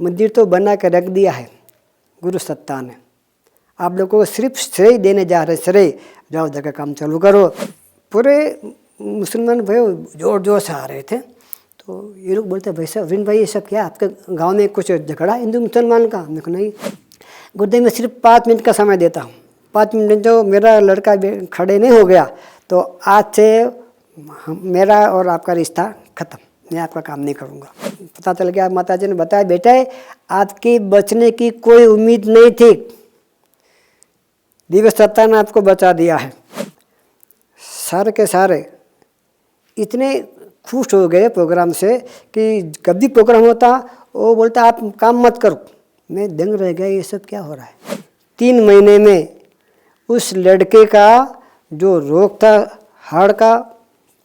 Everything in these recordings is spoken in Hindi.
मंदिर तो बना के रख दिया है गुरु सत्ता ने, आप लोगों को सिर्फ श्रेय देने जा रहे, श्रेय, जाओ जगह काम चालू करो। पूरे मुसलमान भाई जोर जोर से आ रहे थे। तो ये लोग बोलते भाई साहब विन भाई ये सब क्या आपके गांव में कुछ झगड़ा हिंदू मुसलमान का? मैं नहीं, गुरुदेव में सिर्फ 5 मिनट का समय देता हूँ, 5 मिनट जो मेरा लड़का खड़े नहीं हो गया तो आज से मेरा और आपका रिश्ता खत्म, मैं आपका काम नहीं करूँगा। पता चल गया, माता जी ने बताया बेटा आपकी बचने की कोई उम्मीद नहीं थी, दिव्य सत्ता ने आपको बचा दिया है। सारे के सारे इतने खुश हो गए प्रोग्राम से कि कभी प्रोग्राम होता वो बोलता आप काम मत करो। मैं दंग रह गया, ये सब क्या हो रहा है। 3 महीने में उस लड़के का जो रोग था हार्ट का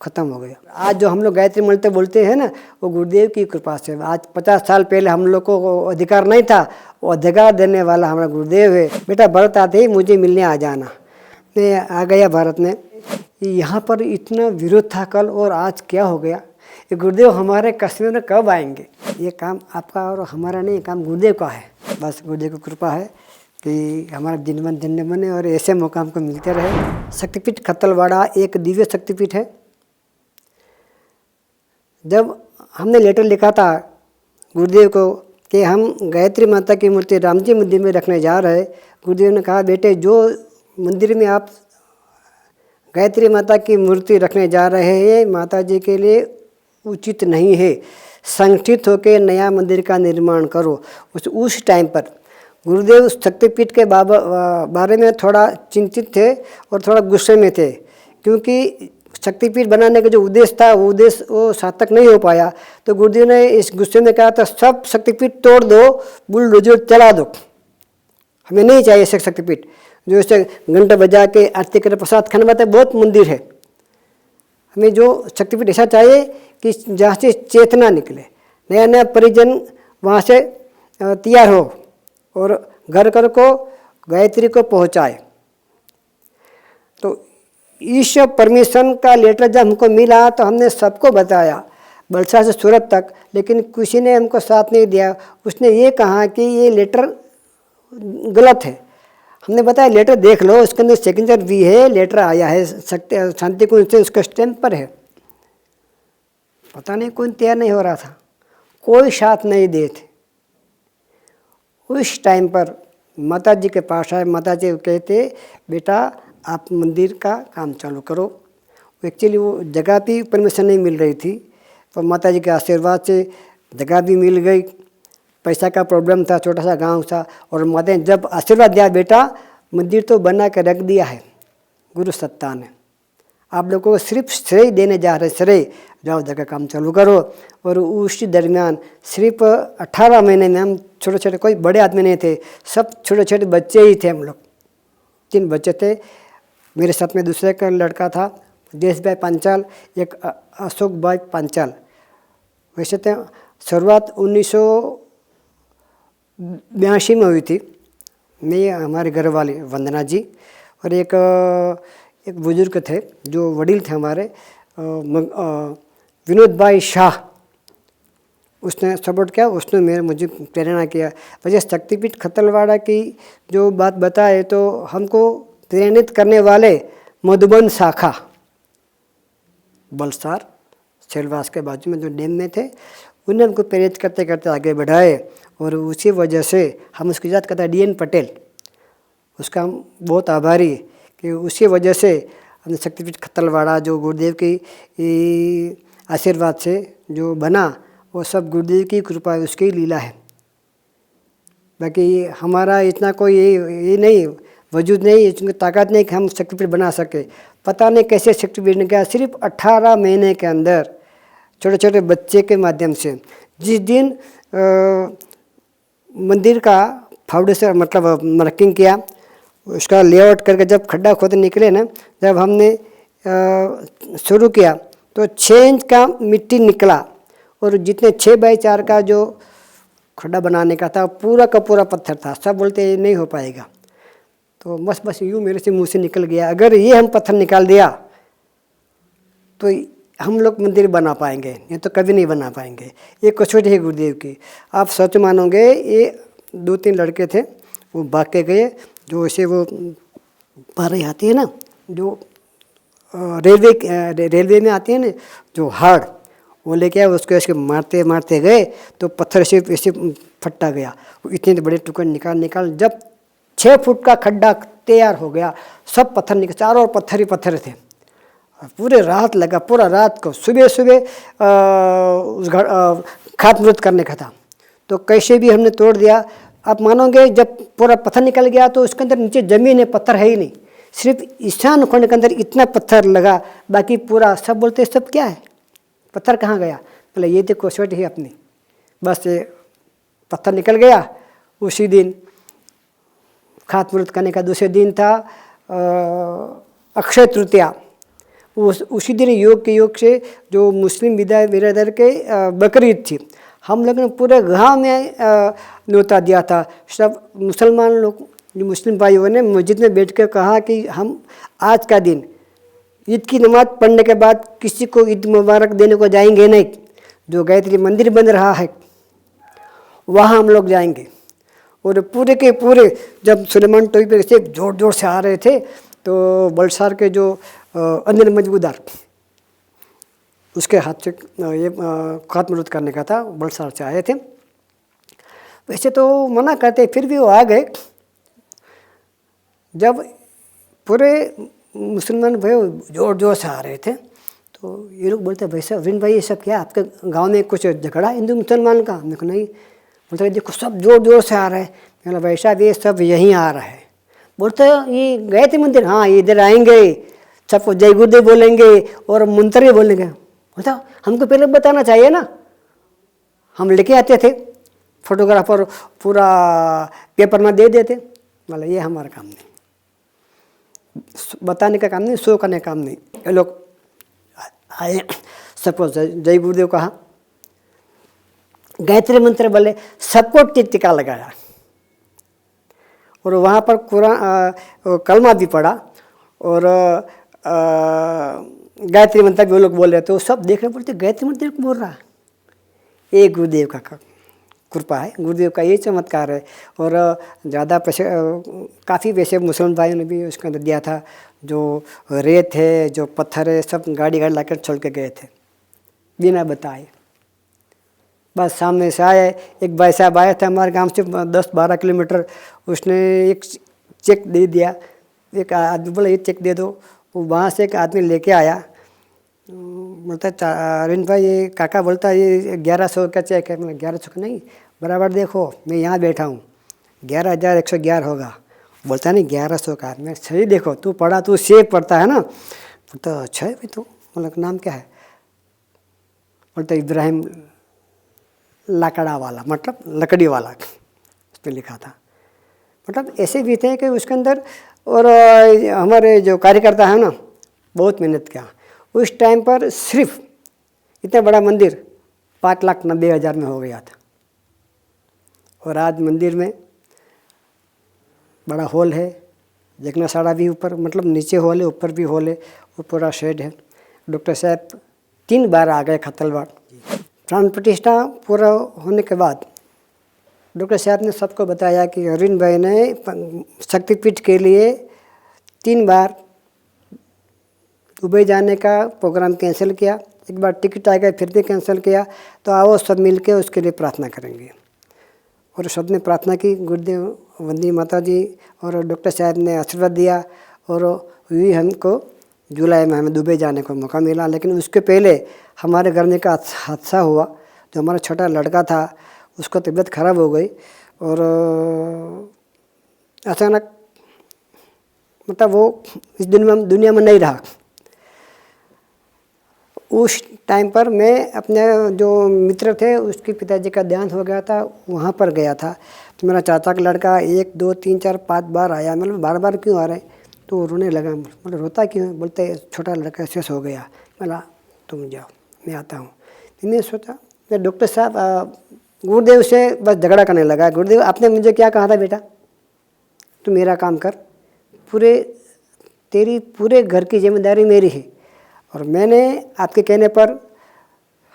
खत्म हो गया। आज जो हम लोग गायत्री मंत्र बोलते हैं ना, वो गुरुदेव की कृपा से। आज 50 साल पहले हम लोग को अधिकार नहीं था, वो अधिकार देने वाला हमारा गुरुदेव है। बेटा भारत आते ही मुझे मिलने आ जाना। मैं आ गया भारत में। यहाँ पर इतना विरोध था कल, और आज क्या हो गया। ये गुरुदेव हमारे कश्मीर में कब आएंगे? ये काम आपका और हमारा नहीं, काम गुरुदेव का है। बस गुरुदेव की कृपा है कि हमारा दिन बने और ऐसे मौका हमको मिलते रहे। शक्तिपीठ खत्तलवाड़ा एक दिव्य शक्तिपीठ है। जब हमने लेटर लिखा था गुरुदेव को कि हम गायत्री माता की मूर्ति राम जी मंदिर में रखने जा रहे, गुरुदेव ने कहा बेटे जो मंदिर में आप गायत्री माता की मूर्ति रखने जा रहे हैं माता जी के लिए उचित नहीं है, संगठित होकर नया मंदिर का निर्माण करो। उस टाइम पर गुरुदेव शक्तिपीठ के बारे में थोड़ा चिंतित थे और थोड़ा गुस्से में थे, क्योंकि शक्तिपीठ बनाने का जो उद्देश्य था वो उद्देश्य वो सार्थक नहीं हो पाया। तो गुरुदेव ने इस गुस्से में कहा था सब शक्तिपीठ तोड़ दो, बुलडोजर चला दो, हमें नहीं चाहिए ऐसे शक्तिपीठ जो इसे घंटा बजा के आरती करे प्रसाद खाने में। बहुत मंदिर है, हमें जो शक्तिपीठ ऐसा चाहिए कि जहाँ से चेतना निकले, नया नया परिजन वहाँ से तैयार हो और घर घर को गायत्री को पहुँचाए। तो इस परमिशन का लेटर जब हमको मिला तो हमने सबको बताया, बलसा से सूरत तक, लेकिन किसी ने हमको साथ नहीं दिया। उसने ये कहा कि ये लेटर गलत है। हमने बताया लेटर देख लो, उसके अंदर सिग्नेचर भी है, लेटर आया है शांति कुंज से, उसका स्टैम्प पर है। पता नहीं कौन तैयार नहीं हो रहा था, कोई साथ नहीं दे थे। उस टाइम पर माता जी के पास आए, माता जी कहते बेटा आप मंदिर का काम चालू करो। एक्चुअली वो जगह भी परमिशन नहीं मिल रही थी, तो माता जी के आशीर्वाद से जगह भी मिल गई। पैसा का प्रॉब्लम था, छोटा सा गांव था, और माता ने जब आशीर्वाद दिया बेटा मंदिर तो बना के रख दिया है गुरु सत्ता ने, आप लोगों को सिर्फ श्रेय देने जा रहे, श्रेय, जाओ जगह काम चालू करो। और उस दरमियान सिर्फ 18 महीने में हम छोटे छोटे, कोई बड़े आदमी नहीं थे, सब छोटे छोटे बच्चे ही थे। हम लोग 3 बच्चे थे, मेरे साथ में दूसरे का लड़का था देश भाई पांचाल, एक अशोक भाई पांचाल। वैसे तो शुरुआत 1982 में हुई थी। मैं, हमारे घर वाली वंदना जी और एक बुजुर्ग थे जो वडील थे हमारे, विनोद भाई शाह, उसने सपोर्ट किया, उसने मुझे प्रेरणा किया। वजह शक्तिपीठ खत्तलवाड़ा की जो बात बताए तो हमको प्रेरित करने वाले मधुबन शाखा बलसार सेलवास के बाजू में जो डैम में थे, उन्हें हमको प्रेरित करते करते आगे बढ़ाए। और उसी वजह से हम उसकी याद करते हैं DN पटेल, उसका हम बहुत आभारी कि उसी वजह से हमने शक्तिपीठ खत्तलवाड़ा जो गुरुदेव की आशीर्वाद से जो बना, वो सब गुरुदेव की कृपा है, उसकी लीला है। बाकी हमारा इतना कोई ये नहीं वजूद नहीं, इसमें ताकत नहीं कि हम शक्तिपीठ बना सके। पता नहीं कैसे शक्तिपीठ ने किया, सिर्फ 18 महीने के अंदर छोटे छोटे बच्चे के माध्यम से। जिस दिन मंदिर का फाउंडेशन मतलब मार्किंग किया, उसका लेआउट करके जब खड्डा खोद निकले ना, जब हमने शुरू किया तो 6 इंच का मिट्टी निकला, और जितने 6 बाई 4 का जो खड्डा बनाने का था पूरा का पूरा पत्थर था। सब बोलते ये नहीं हो पाएगा, तो बस यूँ मेरे से मुंह से निकल गया, अगर ये हम पत्थर निकाल दिया तो हम लोग मंदिर बना पाएंगे, ये तो कभी नहीं बना पाएंगे। ये कसौटी है गुरुदेव की। आप सच मानोगे, ये 2-3 लड़के थे, वो भाग के गए। जो ऐसे वो पारे आती है ना, जो रेलवे में आती है ना, जो हाड़, वो लेके आए, उसको ऐसे मारते मारते गए तो पत्थर से ऐसे फटा गया। वो इतने बड़े टुकड़े निकाल जब 6 फुट का खड्डा तैयार हो गया, सब पत्थर निकल, चारों ओर पत्थर ही पत्थर थे। पूरे रात लगा, पूरा रात को। सुबह उस खातमुहूर्त करने का था, तो कैसे भी हमने तोड़ दिया। आप मानोगे, जब पूरा पत्थर निकल गया तो उसके अंदर नीचे जमीन है, पत्थर है ही नहीं। सिर्फ ईशान कोने के अंदर इतना पत्थर लगा, बाकी पूरा सब बोलते सब क्या है, पत्थर कहाँ गया? बोले ये देखो कसौटी है अपनी। बस ये पत्थर निकल गया। उसी दिन खातमुहूर्त करने का दूसरे दिन था अक्षय तृतीया। उसी दिन योग से जो मुस्लिम बिरादर के बकरीद थी, हम लोगों ने पूरे गांव में न्योता दिया था। सब मुसलमान लोग, जो मुस्लिम भाइयों ने मस्जिद में बैठ कर कहा कि हम आज का दिन ईद की नमाज पढ़ने के बाद किसी को ईद मुबारक देने को जाएंगे नहीं। जो गायत्री मंदिर बन रहा है वहाँ हम लोग जाएंगे। और पूरे के पूरे जब सुलेमान टोपी पे से जोर जोर से आ रहे थे, तो बलसार के जो अनिल मजबूदार, उसके हाथ से ये खातमुहूर्त करने का था, बलसार से आए थे। वैसे तो मना करते, फिर भी वो आ गए। जब पूरे मुसलमान भाई जोर जोर से आ रहे थे, तो ये लोग बोलते, भाई साहब, विन भाई ये सब क्या आपके गांव में कुछ झगड़ा हिंदू मुसलमान का? मैं नहीं। बोलते देखो सब जोर जोर से आ रहे हैं। मैंने भाई साहब ये सब यहीं आ रहा है। बोलते ये गए थे मंदिर? हाँ, इधर आएंगे, सबको जय गुरुदेव बोलेंगे और मंत्र भी बोलेंगे। बोलता हमको पहले बताना चाहिए ना, हम लेके आते थे फोटोग्राफर, पूरा पेपर में दे देते। मतलब ये हमारा काम नहीं, बताने का काम नहीं, शो करने का काम नहीं। ये लोग आए, सबको जय गुरुदेव कहा, गायत्री मंत्र बोले, सबको टीका लगाया। और वहाँ पर कुरान कलमा भी पढ़ा और गायत्री मंत्र भी वो लोग बोल रहे थे। वो सब देख रहे, बोलते गायत्री मंत्र बोल रहा। ये गुरुदेव का कृपा है, गुरुदेव का ये चमत्कार है। और ज़्यादा पैसे, काफ़ी पैसे मुसलमान भाइयों ने भी उसके अंदर दिया था। जो रेत है, जो पत्थर है, सब गाड़ी लाकर छोड़ के गए थे बिना बताए। बस सामने से आए, एक भाई साहब आए थे हमारे गांव से 10-12 किलोमीटर, उसने एक चेक दे दिया। एक आदमी बोला ये चेक दे दो। वो वहाँ से एक आदमी लेके आया, बोलता अरविंद भाई, ये काका बोलता ये 1100 का चेक है। मतलब 1100 का नहीं, बराबर देखो मैं यहाँ बैठा हूँ, 11,111 होगा। बोलता नहीं 1100 का। मैं सही देखो, तू पढ़ा, तू सेब पढ़ता है ना? बोलता अच्छा है भाई। तो मतलब नाम क्या है? बोलता इब्राहिम लकड़ा वाला, मतलब लकड़ी वाला उस पर लिखा था। मतलब ऐसे भी थे कि उसके अंदर। और हमारे जो कार्यकर्ता है ना, बहुत मेहनत किया। उस टाइम पर सिर्फ इतना बड़ा मंदिर 5,90,000 में हो गया था। और आज मंदिर में बड़ा हॉल है, देखना साड़ा भी ऊपर, मतलब नीचे हॉल है, ऊपर भी हॉल है, वो पूरा शेड है। डॉक्टर साहब 3 बार आ गए खतलवाड़। प्राण प्रतिष्ठा पूरा होने के बाद डॉक्टर साहब ने सबको बताया कि अरविंद भाई ने शक्तिपीठ के लिए 3 बार दुबई जाने का प्रोग्राम कैंसिल किया। एक बार टिकट आ गया, फिर भी कैंसिल किया। तो आओ सब मिल के उसके लिए प्रार्थना करेंगे। और सब ने प्रार्थना की। गुरुदेव वंदनी माता जी और डॉक्टर साहब ने आशीर्वाद दिया। और वही हमको जुलाई में हमें दुबई जाने को मौका मिला। लेकिन उसके पहले हमारे घर में एक हादसा हुआ। जो हमारा छोटा लड़का था, उसको तबीयत खराब हो गई और अचानक, मतलब वो इस दुनिया में नहीं रहा। उस टाइम पर मैं अपने जो मित्र थे, उसके पिताजी का देहांत हो गया था, वहाँ पर गया था। तो मेरा चाचा का लड़का 1, 2, 3, 4, 5 बार आया। मतलब बार बार क्यों आ रहे? तो रोने लगा। मतलब रोता क्यों है? बोलते छोटा लड़का शेष हो गया। बोला तुम जाओ, मैं आता हूँ। मैंने सोचा, मैं डॉक्टर साहब गुरुदेव से बस झगड़ा करने लगा। गुरुदेव आपने मुझे क्या कहा था बेटा? तू मेरा काम कर, तेरी पूरे घर की जिम्मेदारी मेरी है। और मैंने आपके कहने पर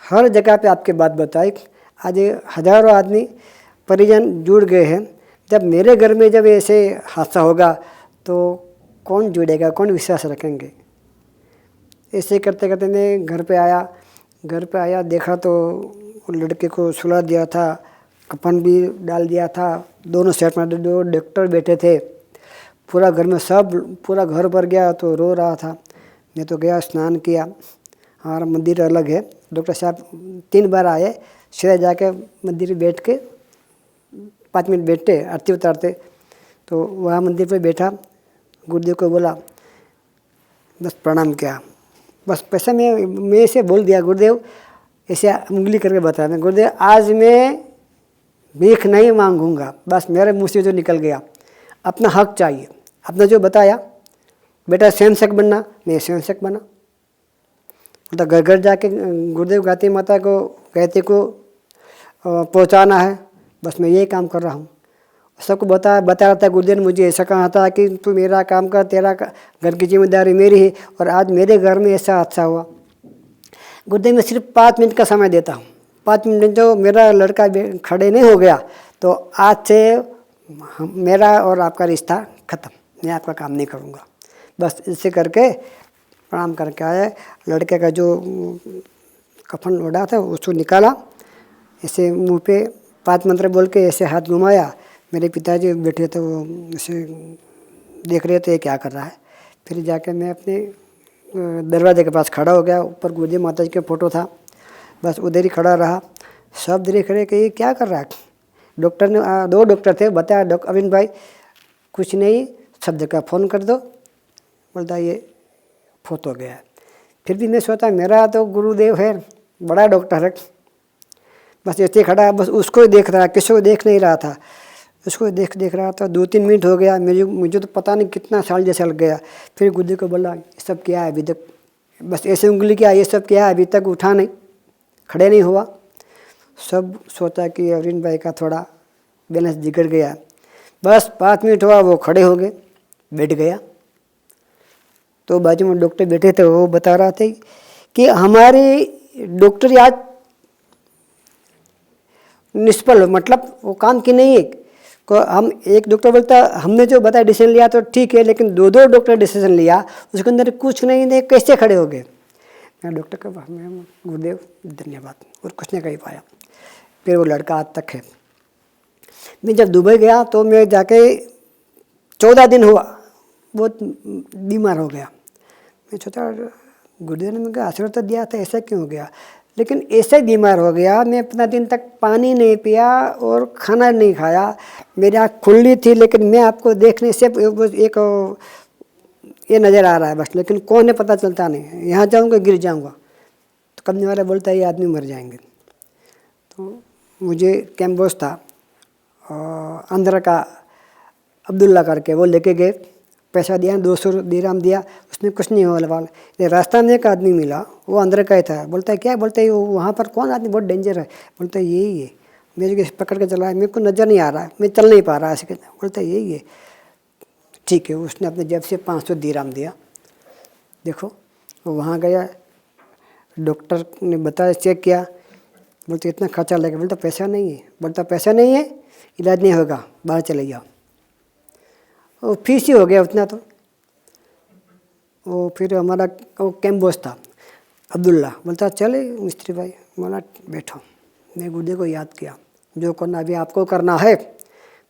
हर जगह पे आपकी बात बताई। आज हज़ारों आदमी परिजन जुड़ गए हैं। जब मेरे घर में जब ऐसे हादसा होगा तो कौन जुड़ेगा, कौन विश्वास रखेंगे। ऐसे करते करते मैं घर पे आया, देखा तो लड़के को सुला दिया था, कफन भी डाल दिया था, दोनों सेट में 2 डॉक्टर बैठे थे। पूरा घर में पूरा घर भर गया तो रो रहा था। मैं तो गया, स्नान किया। हमारा मंदिर अलग है। डॉक्टर साहब 3 बार आए, सीधे जाके मंदिर में बैठ के 5 मिनट बैठते, आरती उतारते। तो वहाँ मंदिर पे बैठा, गुरुदेव को बोला, बस प्रणाम किया। बस पैसा मैं ऐसे बोल दिया, गुरुदेव ऐसे उंगली करके बताया मैं, गुरुदेव आज मैं भीख नहीं मांगूंगा। बस मेरे मुँह से जो निकल गया, अपना हक चाहिए। आपने जो बताया बेटा स्वयंसेवक बनना, मैं स्वयंसेवक बना। मतलब घर घर जाके गुरुदेव गायत्री माता को गायत्री को पहुंचाना है, बस मैं यही काम कर रहा हूँ। सबको बता रहा था। गुरुदेव ने मुझे ऐसा कहा था कि तू मेरा काम कर, तेरा घर की जिम्मेदारी मेरी है। और आज मेरे घर में ऐसा हादसा हुआ। गुरुदेव मैं सिर्फ 5 मिनट का समय देता हूँ। 5 मिनट जो मेरा लड़का खड़े नहीं हो गया तो आज से मेरा और आपका रिश्ता ख़त्म, मैं आपका काम नहीं करूँगा। बस इससे करके प्रणाम करके आए। लड़के का जो कफन ओढ़ा था उसको निकाला, ऐसे मुंह पे 5 मंत्र बोल के ऐसे हाथ घुमाया। मेरे पिताजी बैठे थे, वो ऐसे देख रहे थे क्या कर रहा है। फिर जाके मैं अपने दरवाजे के पास खड़ा हो गया। ऊपर गुरुदेव माता जी का फ़ोटो था, बस उधर ही खड़ा रहा। सब देख रहे कि ये क्या कर रहा है। डॉक्टर ने 2 डॉक्टर थे, बताया अविन भाई कुछ नहीं, सब जगह फ़ोन कर दो। बोलता ये फोत हो गया। फिर भी मैं सोचा मेरा तो गुरुदेव है, बड़ा डॉक्टर है। बस ऐसे खड़ा, बस उसको ही देख रहा, किसी को देख नहीं रहा था। उसको देख रहा था। 2-3 मिनट हो गया, मुझे तो पता नहीं कितना साल जैसा लग गया। फिर गुरुदेव को बोला ये सब क्या है अभी तक, बस ऐसे उंगली किया, ये सब क्या है अभी तक उठा नहीं, खड़े नहीं हुआ। सब सोचा कि अरविंद भाई का थोड़ा बैलेंस बिगड़ गया। बस 5 मिनट हुआ, वो खड़े हो गए, बैठ गया। तो बाजू में डॉक्टर बैठे थे, वो बता रहा थे कि हमारे डॉक्टर आज निष्फल, मतलब वो काम की नहीं है। को हम एक डॉक्टर बोलता हमने जो बताया डिसीजन लिया तो ठीक है, लेकिन 2 डॉक्टर डिसीजन लिया, उसके अंदर कुछ नहीं थे, कैसे खड़े हो गए। मैं डॉक्टर का गुरुदेव धन्यवाद, और कुछ नहीं कह पाया। फिर वो लड़का आज तक है। मैं जब दुबई गया तो मैं जाके 14 दिन हुआ, बहुत बीमार हो गया। मैं सोचा गुरुदेव ने मुझे आशीर्वाद तो दिया था, ऐसा क्यों हो गया। लेकिन ऐसे बीमार हो गया, मैं 15 दिन तक पानी नहीं पिया और खाना नहीं खाया। मेरी आँख खुली थी, लेकिन मैं आपको देखने से एक ये नज़र आ रहा है बस, लेकिन कौन है पता चलता नहीं। यहाँ जाऊँगा गिर जाऊँगा। तो कंपनी वाला बोलता है ये आदमी मर जाएंगे। तो मुझे कैम्बोस था, आंध्र का अब्दुल्ला करके, वो लेके गए। पैसा दिया, 200 दिरहम दिया, उसमें कुछ नहीं होने वाला। ये रास्ता में एक आदमी मिला, वो आंध्र का ही था। बोलता है क्या, बोलता है वहाँ पर कौन आदमी बहुत डेंजर है। बोलता है यही है, मेरे पकड़ के चला है, मेरे को नज़र नहीं आ रहा है, मैं चल नहीं पा रहा ऐसे। बोलता है यही है, ठीक है। उसने अपने जेब से 500 दिरहम दिया। देखो वो वहाँ गया, डॉक्टर ने बताया, चेक किया। बोलते इतना खर्चा लगेगा। बोलता पैसा नहीं है। बोलता पैसा नहीं है, इलाज नहीं होगा, बाहर चले जाओ। वो फीस ही हो गया उतना। तो वो फिर हमारा वो कैम्बोस था अब्दुल्ला, बोलता चले मिस्त्री भाई। बोला बैठो। मैं गुरुदेव को याद किया, जो करना अभी आपको करना है।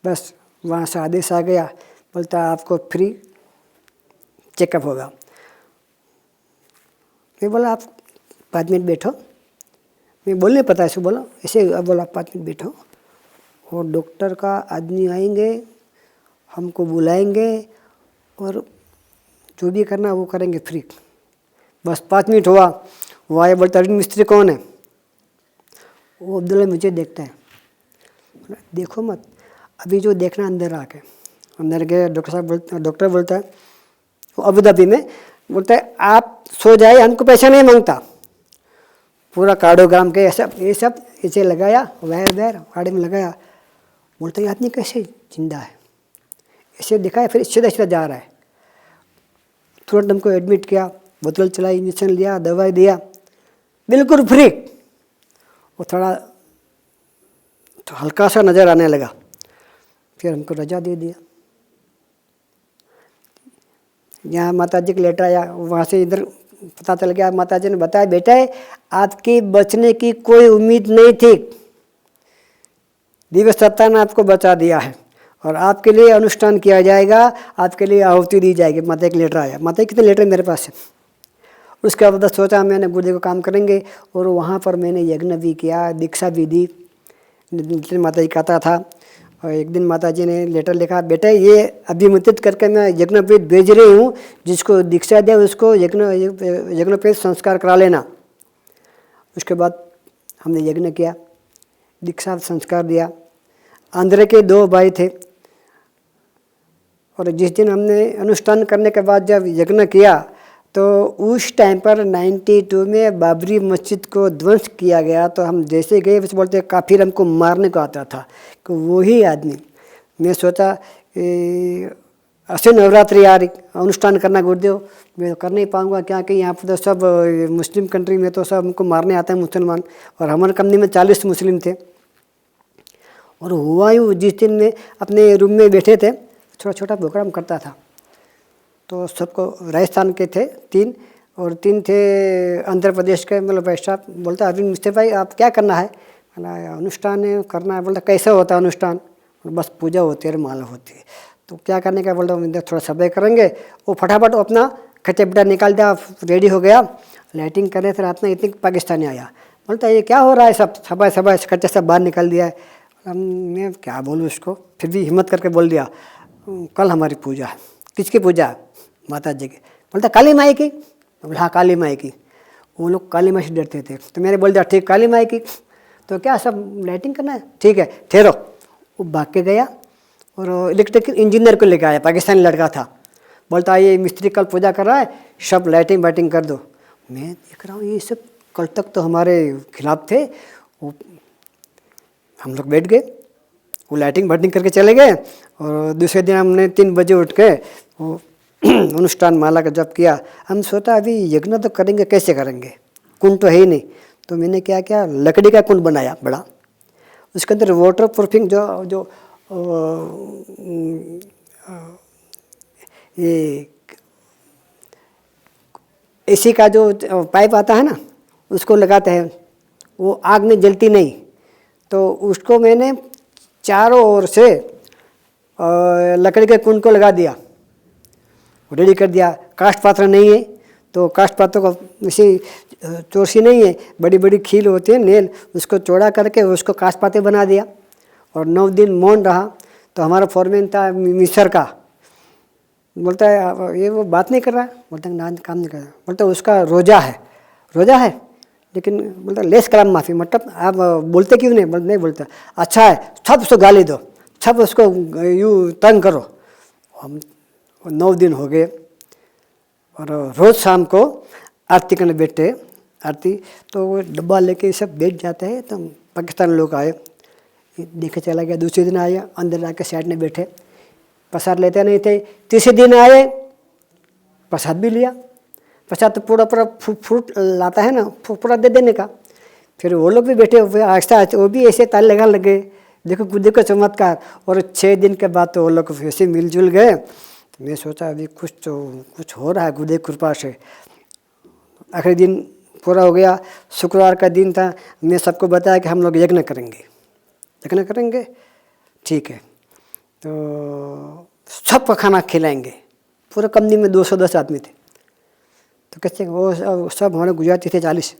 बस वहाँ से आदेश आ गया, बोलता आपको फ्री चेकअप होगा। मैं बोला आप 5 मिनट बैठो। मैं बोल नहीं पता ऐसे बोला, ऐसे बोला 5 मिनट बैठो। और डॉक्टर का आदमी आएंगे, हमको बुलाएंगे और जो भी करना वो करेंगे फ्री। बस 5 मिनट हुआ, वो आए। बोलता अरविंद मिस्त्री कौन है। वो अब्दुल्ला मुझे देखता है। देखो मत, अभी जो देखना अंदर आके। अंदर गए, डॉक्टर बोलता है, वो अबू धाबी में, बोलता है आप सो जाए, हमको पैसा नहीं मांगता। पूरा कार्डोग्राम के ये सब ऐसे लगाया, वायर गाड़ी में लगाया। बोलता है आदमी कैसे जिंदा है, ऐसे दिखाया। फिर सीधा सीधा जा रहा है। तुरंत हमको एडमिट किया, बोतल चलाई, इंजेक्शन लिया, दवाई दिया, बिल्कुल फ्री। वो थोड़ा हल्का सा नज़र आने लगा, फिर हमको रजा दे दिया। यहाँ माता जी को लेटर आया, वहाँ से इधर पता चल गया, माता जी ने बताया बेटा आपकी बचने की कोई उम्मीद नहीं थी, दिव्य सत्ता ने आपको बचा दिया है और आपके लिए अनुष्ठान किया जाएगा, आपके लिए आहुति दी जाएगी। माता का लेटर आया। माता कितने लेटर मेरे पास है। उसके बाद सोचा मैंने गुरुदेव का काम करेंगे, और वहाँ पर मैंने यज्ञ भी किया, दीक्षा भी दी। माता जी कहता था, और एक दिन माता जी ने लेटर लिखा, बेटा ये अभिमंत्रित करके मैं यज्ञोपवीत भेज रही हूँ, जिसको दीक्षा दिया उसको यज्ञोपवीत संस्कार करा लेना। उसके बाद हमने यज्ञ किया, दीक्षा संस्कार दिया। आंध्र के 2 भाई थे, और जिस दिन हमने अनुष्ठान करने के बाद जब यज्ञ किया तो उस टाइम पर 92 में बाबरी मस्जिद को ध्वंस किया गया। तो हम जैसे गए वैसे बोलते काफिर हमको मारने को आता था कि वही आदमी। मैं सोचा ऐसे नवरात्रि आ रही, अनुष्ठान करना गुरुदेव मैं कर नहीं पाऊँगा, क्या कि यहाँ पर तो सब मुस्लिम कंट्री में तो सब हमको मारने आते हैं मुसलमान, और हमारे कंपनी में 40 मुस्लिम थे। और हुआ यूँ, जिस दिन में अपने रूम में बैठे थे, छोटा छोटा प्रोग्राम करता था, तो सबको राजस्थान के थे 3 और 3 थे आंध्र प्रदेश के। मतलब ऐसा बोलता अरविंद मिस्त्री भाई आप क्या करना है, मतलब अनुष्ठान करना है। बोलता कैसा होता है अनुष्ठान, बस पूजा होती है, माला होती है। तो क्या करने का, बोलता थोड़ा सफाई करेंगे। वो फटाफट अपना खच्चा पिटा निकाल दिया, रेडी हो गया। लाइटिंग कर रहे थे रात में, इतनी पाकिस्तानी आया। बोलता ये क्या हो रहा है, सब सफाई खच्चा सब बाहर निकाल दिया है। मैं क्या बोलूँ उसको, फिर भी हिम्मत करके बोल दिया कल हमारी पूजा है। किसकी पूजा है, माता जी की। बोलता काली माई की। बोला हाँ काली माई की। वो लोग काली माई से डरते थे, तो मैंने बोल दिया ठीक काली माई की। तो क्या सब लाइटिंग करना है, ठीक है ठहरो। वो भाग के गया और इलेक्ट्रिकल इंजीनियर को लेकर आया, पाकिस्तानी लड़का था। बोलता ये मिस्त्री कल पूजा कर रहा है, सब लाइटिंग वाइटिंग कर दो। मैं देख रहा हूँ ये सब कल तक तो हमारे खिलाफ थे। वो हम लोग बैठ गए, वो लाइटिंग वाइटिंग करके चले गए। और दूसरे दिन हमने 3 बजे उठ के वो अनुष्ठान माला का जप किया। हम सोचा अभी यज्ञ तो करेंगे, कैसे करेंगे, कुंड तो है ही नहीं। तो मैंने क्या किया, लकड़ी का कुंड बनाया बड़ा, उसके अंदर वाटर प्रूफिंग जो ये एसी का जो पाइप आता है ना, उसको लगाते हैं, वो आग में जलती नहीं। तो उसको मैंने चारों ओर से लकड़ी के कुंड को लगा दिया, रेडी कर दिया। काष्ठ पात्र नहीं है तो काष्ठ पात्र को इसी चोरसी नहीं है, बड़ी बड़ी खील होती है नेल, उसको चौड़ा करके उसको काष्ठ पात्र बना दिया। और 9 दिन मौन रहा। तो हमारा फॉरमैन था मिसर का, बोलता है ये वो बात नहीं कर रहा है। बोलता है ना काम नहीं कर रहा। बोलता उसका रोज़ा है, लेकिन बोलता लेस कलाम माफ़ी, मतलब आप बोलते क्यों नहीं। नहीं बोलता, अच्छा है सब उसको गाली दो, सब उसको यूँ तंग करो। हम 9 दिन हो गए, और रोज़ शाम को आरती करने बैठे। आरती तो वो डब्बा लेके सब बैठ जाते हैं। तो पाकिस्तान लोग आए, देखे चला गया। दूसरे दिन आया, अंदर आके साइड में बैठे, प्रसाद लेते नहीं थे। तीसरे दिन आए, प्रसाद भी लिया। प्रसाद तो पूरा फ्रूट लाता है ना, पूरा दे देने का। फिर वो लोग भी बैठे हुए, आहिस्ता आहिस्ता वो भी ऐसे ताल लगाने लगे, देखो गुरुदेव का चमत्कार। और 6 दिन के बाद तो वो लोग वैसे मिलजुल गए। तो मैं सोचा अभी कुछ हो रहा है गुरुदेव कृपा से। आखिरी दिन पूरा हो गया, शुक्रवार का दिन था। मैं सबको बताया कि हम लोग यज्ञ करेंगे, ठीक है। तो सबका खाना खिलाएंगे। पूरा कंपनी में 210 आदमी थे। तो कैसे वो सब हमारे गुजराती थे 40।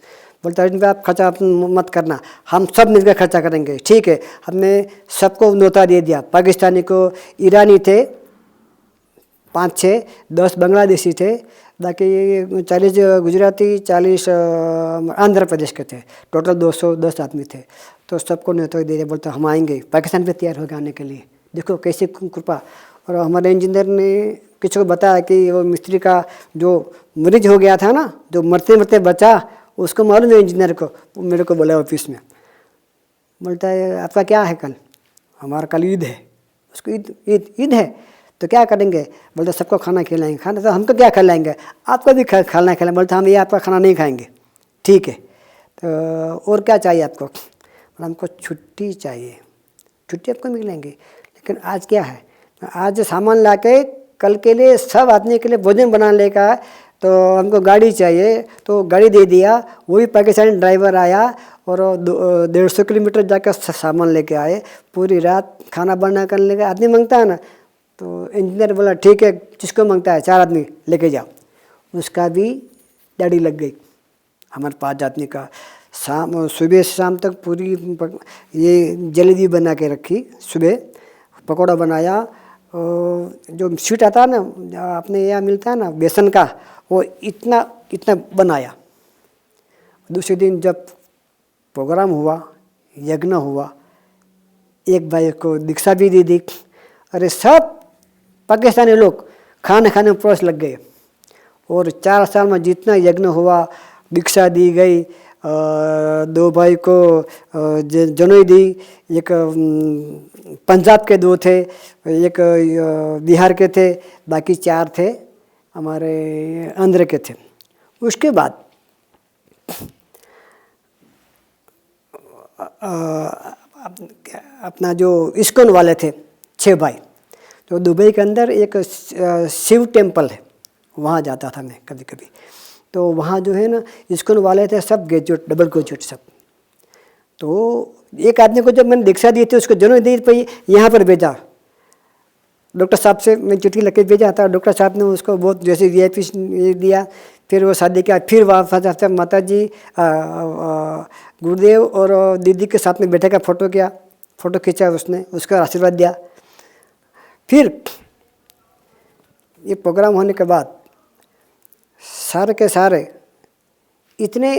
बोलता है आप खर्चा मत करना, हम सब मिलकर खर्चा करेंगे, ठीक है। हमने सबको न्योता दे दिया। पाकिस्तानी को, ईरानी थे 5-6, 10 बांग्लादेशी थे, बाकी 40 गुजराती, 40 आंध्र प्रदेश के थे। टोटल 210 आदमी थे। तो सबको न्योता दे दिया। बोलता हम आएंगे, पाकिस्तान पे तैयार हो गए आने के लिए। देखो कैसे कृपा। और हमारे इंजीनियर ने किसी को बताया कि वो मिस्त्री का जो मरीज हो गया था ना, जो मरते मरते बचा, उसको मालूम है इंजीनियर को। वो मेरे को बोला ऑफिस में, बोलता है आपका क्या है कल। हमारा कल ईद है। उसको ईद है। तो क्या करेंगे? बोलते सबको खाना खिलाएंगे। खाना तो हमको क्या खिलाएंगे? आपको भी खाना खिलाएंगे। बोलते हम ये आपका खाना नहीं खाएंगे। ठीक है, तो और क्या चाहिए आपको? हमको छुट्टी चाहिए। छुट्टी आपको मिलेंगी, लेकिन आज क्या है? आज सामान लाके कल के लिए सब आदमी के लिए भोजन बनाने का, तो हमको गाड़ी चाहिए, तो गाड़ी दे दिया। वही पाकिस्तानी ड्राइवर आया और 150 किलोमीटर जाकर सामान लेके आए। पूरी रात खाना बना कर लेके आदमी मांगता है ना, तो इंजीनियर बोला ठीक है, जिसको मांगता है 4 आदमी लेके जाओ। उसका भी दाढ़ी लग गई हमारे 5 आदमी का। सुबह से शाम तक पूरी ये जलेबी बना के रखी। सुबह पकौड़ा बनाया, जो स्वीट आता है ना अपने यहाँ मिलता है ना बेसन का, वो इतना इतना बनाया। दूसरे दिन जब प्रोग्राम हुआ, यज्ञ हुआ, एक भाई को दीक्षा भी दी। अरे सब पाकिस्तानी लोग खाने खाने में परोस लग गए। और 4 साल में जितना यज्ञ हुआ, दीक्षा दी गई, 2 भाई को जनेऊ दी। एक पंजाब के 2 थे, एक बिहार के थे, बाकी 4 थे हमारे आंध्र के थे। उसके बाद अपना जो इस्कॉन वाले थे 6 भाई, तो दुबई के अंदर एक शिव टेम्पल है, वहाँ जाता था मैं कभी कभी। तो वहाँ जो है ना इस्कॉन वाले थे सब ग्रेजुएट, डबल ग्रेजुएट सब। तो एक आदमी को जब मैंने दीक्षा दी थी, उसको जन्म दी थी, यहाँ पर भेजा। डॉक्टर साहब से मैं चिट्ठी लिख के भेजा था। डॉक्टर साहब ने उसको बहुत जैसे VIP दिया। फिर वो शादी किया। फिर वापस माता जी गुरुदेव और दीदी के साथ में बैठे का फ़ोटो खींचा उसने, उसका आशीर्वाद दिया। फिर ये प्रोग्राम होने के बाद सारे के सारे इतने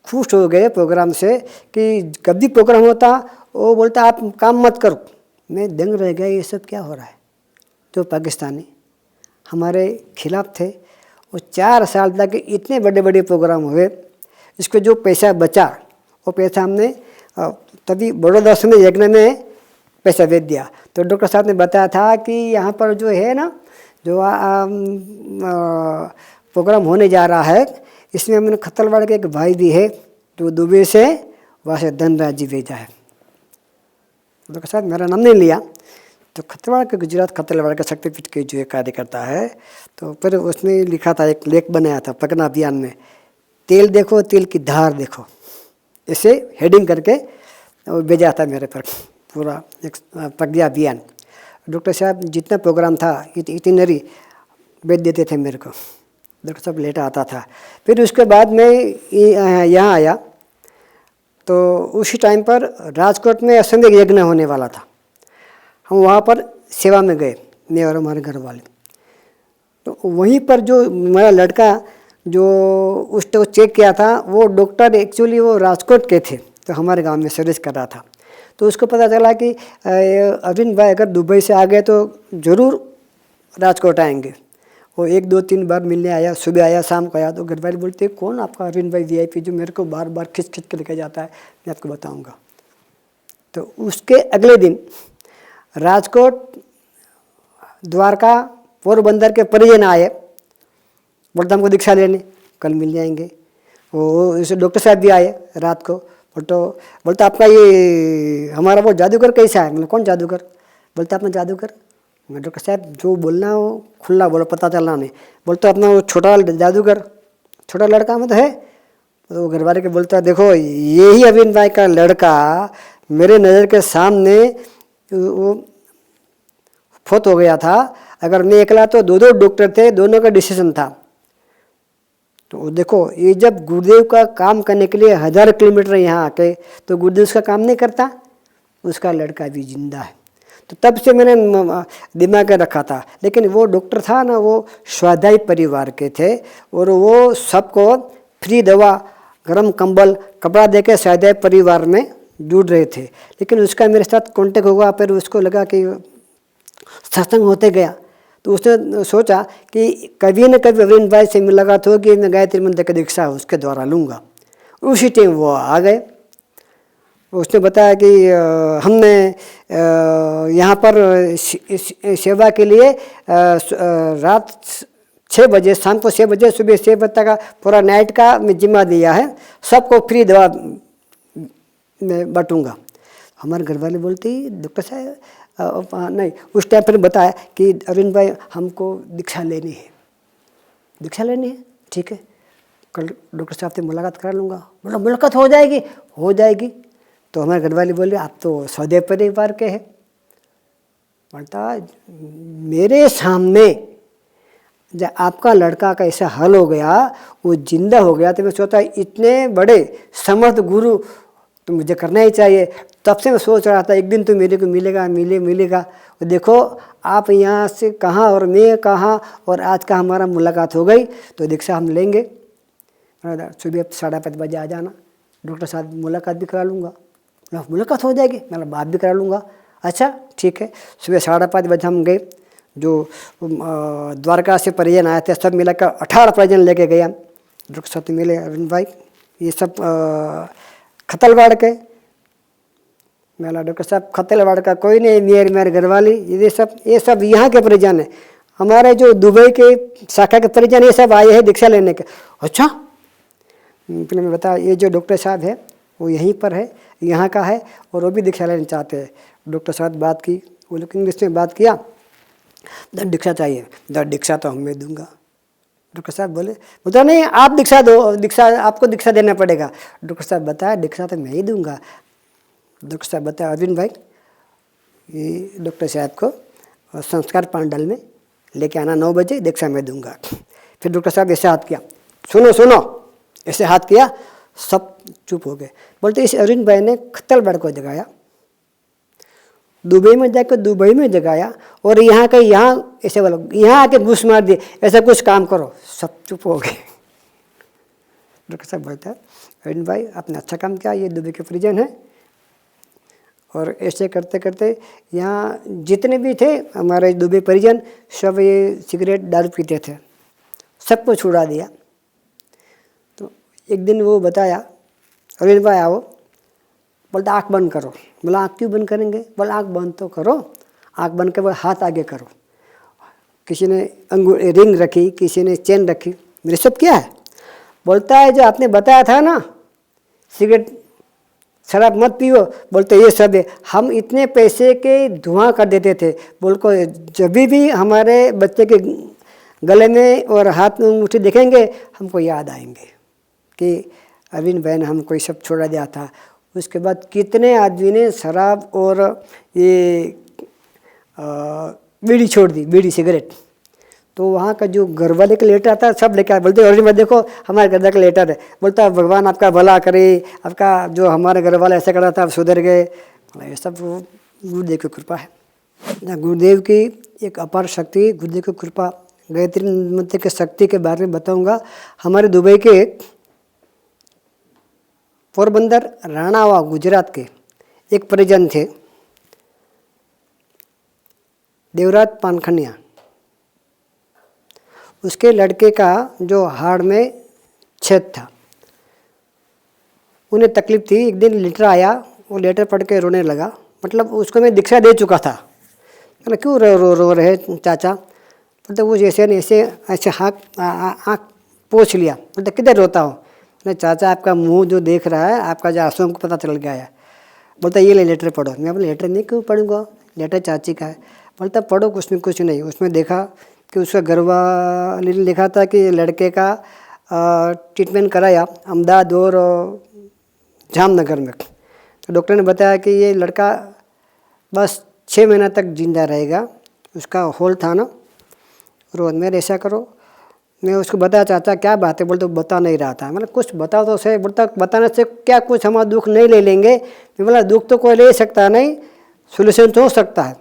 खुश हो गए प्रोग्राम से कि कभी प्रोग्राम होता वो बोलता आप काम मत करो। मैं दंग रह गया, ये सब क्या हो रहा है? जो पाकिस्तानी हमारे खिलाफ थे, वो 4 साल तक इतने बड़े बड़े प्रोग्राम हुए। इसको जो पैसा बचा वो पैसा हमने तभी बड़ौदा में यज्ञ में पैसा भेज दिया। तो डॉक्टर साहब ने बताया था कि यहाँ पर जो है ना, जो प्रोग्राम होने जा रहा है, इसमें हमने खत्तलवाड़ के एक भाई भी है जो दुबई से वहाँ से धनराज जी भेजा है। डॉक्टर साहब मेरा नाम नहीं लिया, तो खत्तलवाड़ के गुजरात खत्तलवाड़ का शक्तिपीठ के जो कार्य करता है। तो फिर उसने लिखा था, एक लेख बनाया था प्रज्ञा अभियान में, तेल देखो तेल की धार देखो, ऐसे हेडिंग करके भेजा था मेरे पर पूरा एक प्रज्ञा अभियान। डॉक्टर साहब जितना प्रोग्राम था इतनी भेज देते थे मेरे को। डॉक्टर साहब लेटर आता था। फिर उसके बाद मैं यहाँ आया, तो उसी टाइम पर राजकोट में असंख्य यज्ञ होने वाला था। हम वहाँ पर सेवा में गए, मैं और हमारे घर वाले। तो वहीं पर जो मेरा लड़का जो उसको चेक किया था, वो डॉक्टर एक्चुअली वो राजकोट के थे, तो हमारे गांव में सर्विस कर रहा था। तो उसको पता चला कि अरविंद भाई अगर दुबई से आ गए तो ज़रूर राजकोट आएंगे। वो 1 2 3 बार मिलने आया, सुबह आया, शाम को आया। तो घर वाले बोलते कौन आपका अरविंद भाई VIP जो मेरे को बार बार खिंच के लेके जाता है? मैं आपको बताऊँगा। तो उसके अगले दिन राजकोट, द्वारका, पोरबंदर के परिजन आए, बोलते हमको दीक्षा लेने, कल मिल जाएंगे। वो इसे डॉक्टर साहब भी आए रात को। बोलता आपका ये हमारा वो जादूगर कैसा है? मतलब कौन जादूगर? बोलता अपना जादूगर। मैं डॉक्टर साहब जो बोलना हो खुला बोलो, पता चलना नहीं। बोलता अपना वो छोटा जादूगर, छोटा लड़का मतलब है। तो घर वाले के बोलता देखो यही अरविंद भाई का लड़का मेरे नज़र के सामने वो फौत हो गया था। अगर मैं अकेला तो 2 डॉक्टर थे, दोनों का डिसीजन था। तो देखो ये जब गुरुदेव का काम करने के लिए 1000 किलोमीटर यहाँ आके, तो गुरुदेव उसका काम नहीं करता, उसका लड़का भी जिंदा है। तो तब से मैंने दिमाग में रखा था। लेकिन वो डॉक्टर था ना, वो स्वाध्यायी परिवार के थे और वो सबको फ्री दवा, गर्म कंबल, कपड़ा देके स्वाध्यायी परिवार में जुड़ रहे थे। लेकिन उसका मेरे साथ कांटेक्ट हुआ, फिर उसको लगा कि सत्संग होते गया, तो उसने सोचा कि कभी न कभी अरविंद भाई से मुलाकात होगी, मैं गायत्री मंत्र की दीक्षा उसके द्वारा लूँगा। उसी टाइम वो आ गए। उसने बताया कि हमने यहाँ पर सेवा के लिए रात 6 बजे, शाम को 6 बजे, सुबह 6 बजे तक का पूरा नाइट का मैं जिम्मा दिया है, सबको फ्री दवा मैं बांटूंगा। हमारे घर वाले बोलते ही डॉक्टर साहब नहीं, उस टाइम पर बताया कि अरविंद भाई हमको दीक्षा लेनी है, दीक्षा लेनी है, ठीक है, कल डॉक्टर साहब से मुलाकात करा लूँगा। बोला मुलाकात हो जाएगी, हो जाएगी। तो हमारे घर वाले बोले आप तो सौदे परिवार के हैं। बोलता मेरे सामने जब आपका लड़का का ऐसा हल हो गया, वो जिंदा हो गया, तो मैं सोचा इतने बड़े समर्थ गुरु तो मुझे करना ही चाहिए। तब से मैं सोच रहा था एक दिन तो मेरे को मिलेगा, मिलेगा। और देखो आप यहाँ से कहाँ और मैं कहाँ, और आज का हमारा मुलाकात हो गई, तो दीक्षा हम लेंगे। सुबह 5:30 बजे आ जाना, डॉक्टर साहब मुलाकात भी करा लूँगा। मुलाकात हो जाएगी, मैं बात भी करा लूँगा। अच्छा ठीक है। सुबह 5:30 बजे हम गए, जो द्वारका से परिजन आए थे सब मिलाकर 18 परिजन लेके गया। डॉक्टर साहब से मिले, अरविंद भाई ये सब खतलवाड़ के। मेरा डॉक्टर साहब खतलवाड़ का कोई नहीं, मेरे घरवाली ये सब यहाँ के परिजन है, हमारे जो दुबई के शाखा के परिजन ये सब आए हैं दीक्षा लेने के। अच्छा, फिर मैं बताया ये जो डॉक्टर साहब है वो यहीं पर है, यहाँ का है, और वो भी दीक्षा लेना चाहते हैं। डॉक्टर साहब बात की, वो लोग इंग्लिश में बात किया, दीक्षा चाहिए, दीक्षा तो मैं दूंगा। डॉक्टर साहब बोला नहीं आप दीक्षा दो, दीक्षा आपको दीक्षा देना पड़ेगा। डॉक्टर साहब बताया दीक्षा तो मैं ही दूंगा। डॉक्टर साहब बताया अरविंद भाई ये डॉक्टर साहब को संस्कार पांडल में लेके आना 9 बजे, दीक्षा मैं दूंगा। फिर डॉक्टर साहब ऐसे हाथ किया, सुनो, ऐसे हाथ किया, सब चुप हो गए। बोलते इस अरविंद भाई ने खतलवाड़ को जगाया, दुबई में जाकर दुबई में जगाया, और यहाँ का यहाँ ऐसे बोलो, यहाँ आके घूस मार दिए, ऐसा कुछ काम करो। सब चुप हो गए। डॉक्टर साहब बोलता है अरविंद भाई आपने अच्छा काम किया, ये दुबई के परिजन है। और ऐसे करते करते यहाँ जितने भी थे हमारे दुबई परिजन, सब ये सिगरेट दारू पीते थे, सबको छुड़ा दिया। तो एक दिन वो बताया अरविंद भाई आओ, बोलता आँख बंद करो। बोला आँख क्यों बंद करेंगे? बोला आँख बंद तो करो। आँख बंद कर हाथ आगे करो। किसी ने रिंग रखी, किसी ने चेन रखी, मेरे सब क्या है? बोलता है जो आपने बताया था ना सिगरेट शराब मत पियो, बोलते ये सब है। हम इतने पैसे के धुआं कर देते थे, बोल को जब भी हमारे बच्चे के गले में और हाथ में अंगूठी देखेंगे हमको याद आएंगे कि अरविंद भाई ने हमको ये सब छोड़ा दिया था। उसके बाद कितने आदमी ने शराब और ये बीड़ी छोड़ दी, बीड़ी सिगरेट। तो वहाँ का जो घर वाले का लेटर आता है सब लेकर बोलते अरविंद भाई देखो हमारे घर का लेटर है। बोलता भगवान आपका भला करे, आपका जो हमारे घर वाला ऐसा कर रहा था आप सुधर गए। ये सब गुरुदेव की कृपा है। गुरुदेव की एक अपार शक्ति, गुरुदेव की कृपा, गायत्री मंत्र की शक्ति के बारे में बताऊंगा। हमारे दुबई के पोरबंदर राणावा गुजरात के एक परिजन थे, देवराज पानखनिया। उसके लड़के का जो हाड़ में छेद था, उन्हें तकलीफ थी। एक दिन लेटर आया, वो लेटर पढ़ के रोने लगा। मतलब उसको मैं दीक्षा दे चुका था। मतलब क्यों रो रहे चाचा? मतलब वो जैसे न ऐसे आँख पोंछ लिया। मतलब किधर रोता हो? नहीं चाचा आपका मुंह जो देख रहा है, आपका जो आंसू हमको पता चल गया है। बोलता ये ले लेटर पढ़ो। मैं बोला लेटर नहीं क्यों पढ़ूंगा, लेटर चाची का है। बोलता पढ़ो, उसमें कुछ नहीं। उसमें देखा कि उसका घर वाले ने लिखा था कि लड़के का ट्रीटमेंट कराया अहमदाबाद और जामनगर में। तो डॉक्टर ने बताया कि ये लड़का बस 6 महीना तक जिंदा रहेगा। उसका होल था ना रोज। मेरे ऐसा करो, मैं उसको बताया चाचा क्या बात है? बोलते बता नहीं रहा था। मतलब कुछ बताओ तो सही। बोलता बताने से क्या कुछ हमारा दुख नहीं ले लेंगे। मैं बोला दुख तो कोई ले सकता नहीं, सोल्यूशन तो हो सकता है।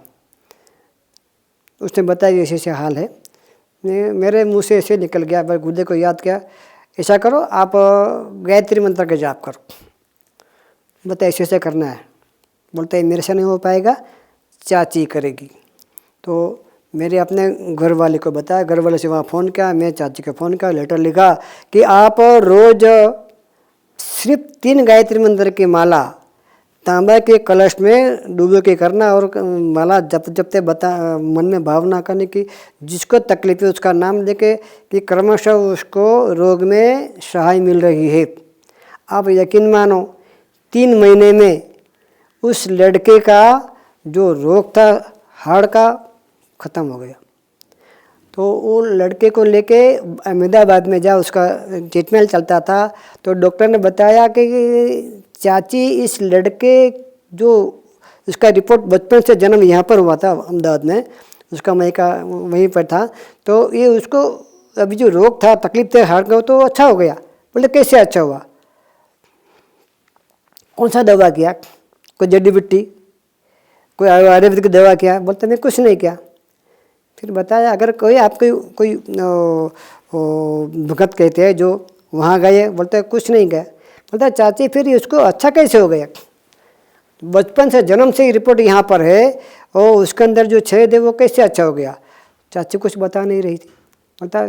उसने बताया ऐसे हाल है। मेरे मुंह से ऐसे निकल गया, पर गुरुदेव को याद किया, ऐसा करो आप गायत्री मंत्र का जाप करो। बता ऐसे करना है। बोलता है मेरे से नहीं हो पाएगा, चाची करेगी। तो मेरे अपने घर वाले को बताया, घर वाले से वहाँ फ़ोन किया, मैं चाची को फ़ोन किया, लेटर लिखा कि आप रोज़ सिर्फ 3 गायत्री मंत्र की माला तांबा के कलश में डूबो के करना और माला जप जपते बता मन में भावना करने की जिसको तकलीफ है उसका नाम लेके कि क्रमशः उसको रोग में सहाय मिल रही है। आप यकीन मानो 3 महीने में उस लड़के का जो रोग था हार्ट का ख़त्म हो गया। तो वो लड़के को लेके अहमदाबाद में जा उसका ट्रीटमेंट चलता था। तो डॉक्टर ने बताया कि चाची इस लड़के जो उसका रिपोर्ट बचपन से जन्म यहाँ पर हुआ था अहमदाबाद में, उसका मायका वहीं पर था। तो ये उसको अभी जो रोग था तकलीफ थे हार्ट का तो अच्छा हो गया। बोले कैसे अच्छा हुआ? कौन सा दवा किया? कोई जड़ी बूटी, कोई आयुर्वेदिक दवा किया? बोलते मैं कुछ नहीं किया। फिर बताया अगर कोई आपको कोई भगत कहते हैं जो वहाँ गए, बोलते कुछ नहीं गए। बोलता चाची फिर उसको अच्छा कैसे हो गया? बचपन से जन्म से ही रिपोर्ट यहाँ पर है और उसके अंदर जो छेद है वो कैसे अच्छा हो गया? चाची कुछ बता नहीं रही थी। बोलता